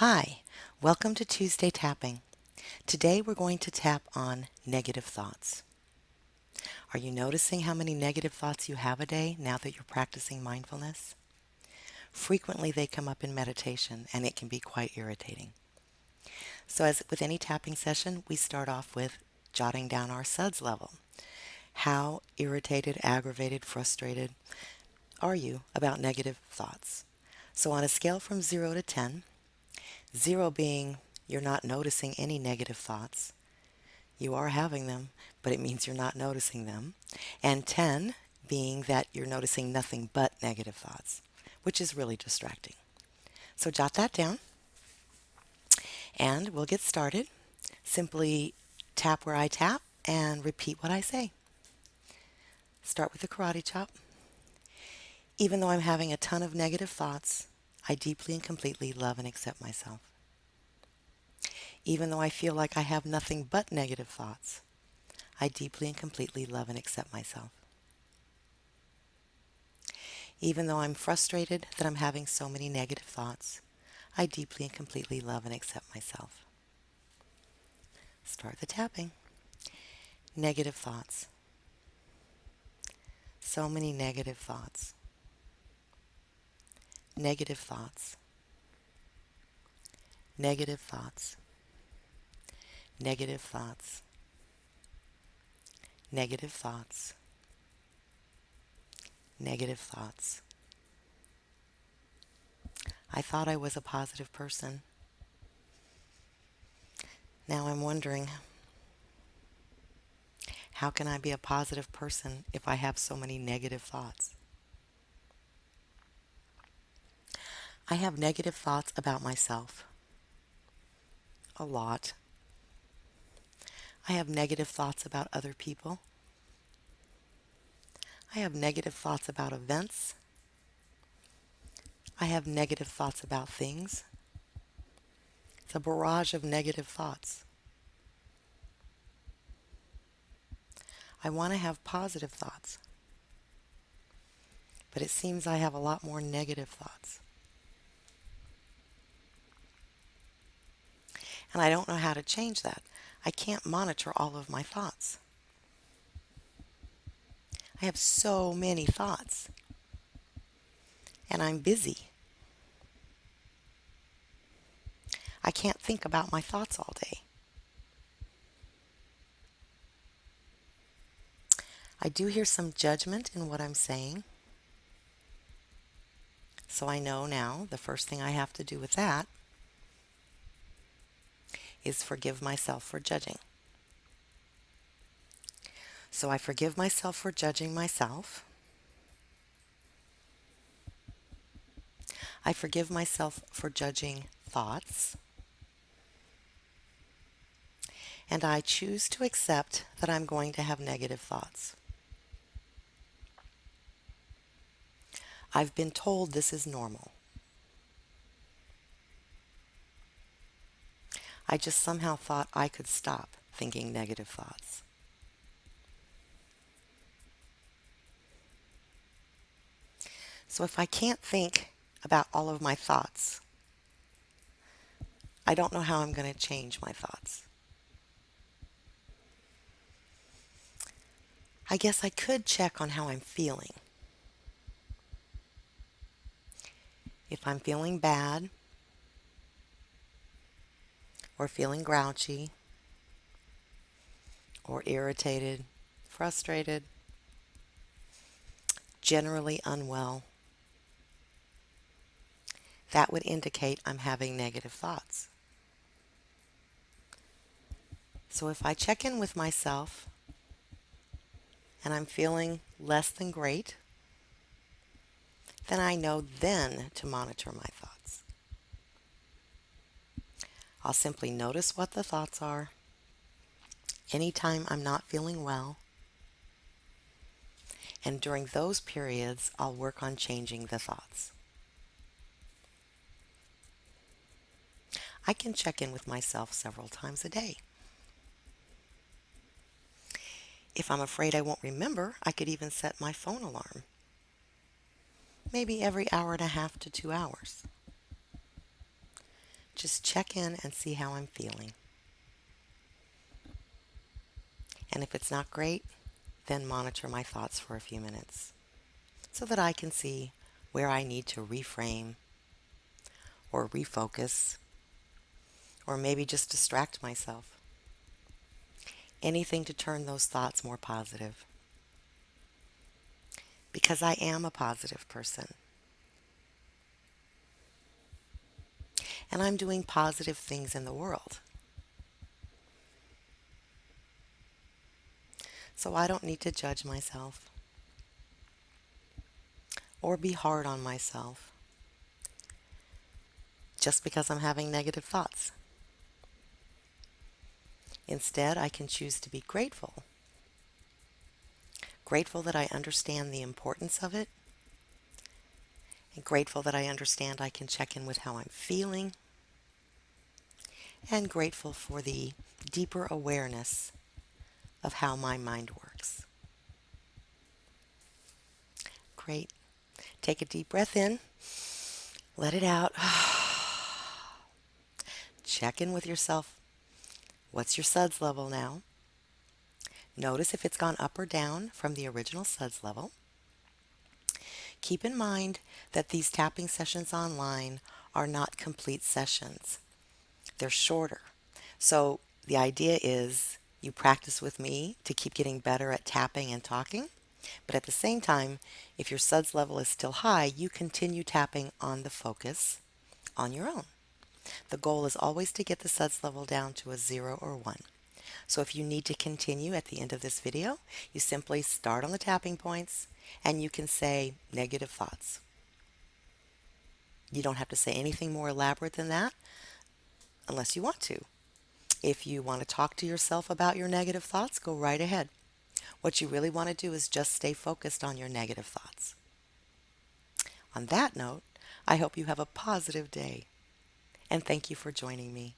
Hi, welcome to Tuesday Tapping. Today we're going to tap on negative thoughts. Are you noticing how many negative thoughts you have a day now that you're practicing mindfulness? Frequently they come up in meditation and it can be quite irritating. So as with any tapping session, we start off with jotting down our SUDS level. How irritated, aggravated, frustrated are you about negative thoughts? So on a scale from 0 to 10, 0 being you're not noticing any negative thoughts. You are having them, but it means you're not noticing them. And 10 being that you're noticing nothing but negative thoughts, which is really distracting. So jot that down and we'll get started. Simply tap where I tap and repeat what I say. Start with the karate chop. Even though I'm having a ton of negative thoughts, I deeply and completely love and accept myself. Even though I feel like I have nothing but negative thoughts, I deeply and completely love and accept myself. Even though I'm frustrated that I'm having so many negative thoughts, I deeply and completely love and accept myself. Start the tapping. Negative thoughts. So many negative thoughts. Negative thoughts. Negative thoughts. Negative thoughts. Negative thoughts. Negative thoughts. I thought I was a positive person. Now I'm wondering, how can I be a positive person if I have so many negative thoughts? I have negative thoughts about myself. A lot. I have negative thoughts about other people. I have negative thoughts about events. I have negative thoughts about things. It's a barrage of negative thoughts. I want to have positive thoughts, but it seems I have a lot more negative thoughts. And I don't know how to change that. I can't monitor all of my thoughts. I have so many thoughts, and I'm busy. I can't think about my thoughts all day. I do hear some judgment in what I'm saying. So I know now the first thing I have to do with that is forgive myself for judging. So I forgive myself for judging myself. I forgive myself for judging thoughts. And I choose to accept that I'm going to have negative thoughts. I've been told this is normal. I just somehow thought I could stop thinking negative thoughts. So if I can't think about all of my thoughts, I don't know how I'm going to change my thoughts. I guess I could check on how I'm feeling. If I'm feeling bad or feeling grouchy or irritated, frustrated, generally unwell, that would indicate I'm having negative thoughts. So if I check in with myself and I'm feeling less than great, then I know then to monitor my thoughts. I'll simply notice what the thoughts are anytime I'm not feeling well, and during those periods I'll work on changing the thoughts. I can check in with myself several times a day. If I'm afraid I won't remember, I could even set my phone alarm. Maybe every hour and a half to 2 hours. just check in and see how I'm feeling. And if it's not great, then monitor my thoughts for a few minutes so that I can see where I need to reframe or refocus or maybe just distract myself. Anything to turn those thoughts more positive. Because I am a positive person. And I'm doing positive things in the world. So I don't need to judge myself or be hard on myself just because I'm having negative thoughts. Instead, I can choose to be grateful. Grateful that I understand the importance of it, and grateful that I understand I can check in with how I'm feeling, and grateful for the deeper awareness of how my mind works. Great. Take a deep breath in, let it out. Check in with yourself. What's your SUDS level now? Notice if it's gone up or down from the original SUDS level. Keep in mind that these tapping sessions online are not complete sessions. They're shorter. So the idea is you practice with me to keep getting better at tapping and talking. But at the same time, if your SUDS level is still high, you continue tapping on the focus on your own. The goal is always to get the SUDS level down to a 0 or 1. So if you need to continue at the end of this video, you simply start on the tapping points and you can say negative thoughts. You don't have to say anything more elaborate than that unless you want to. If you want to talk to yourself about your negative thoughts, go right ahead. What you really want to do is just stay focused on your negative thoughts. On that note, I hope you have a positive day, and thank you for joining me.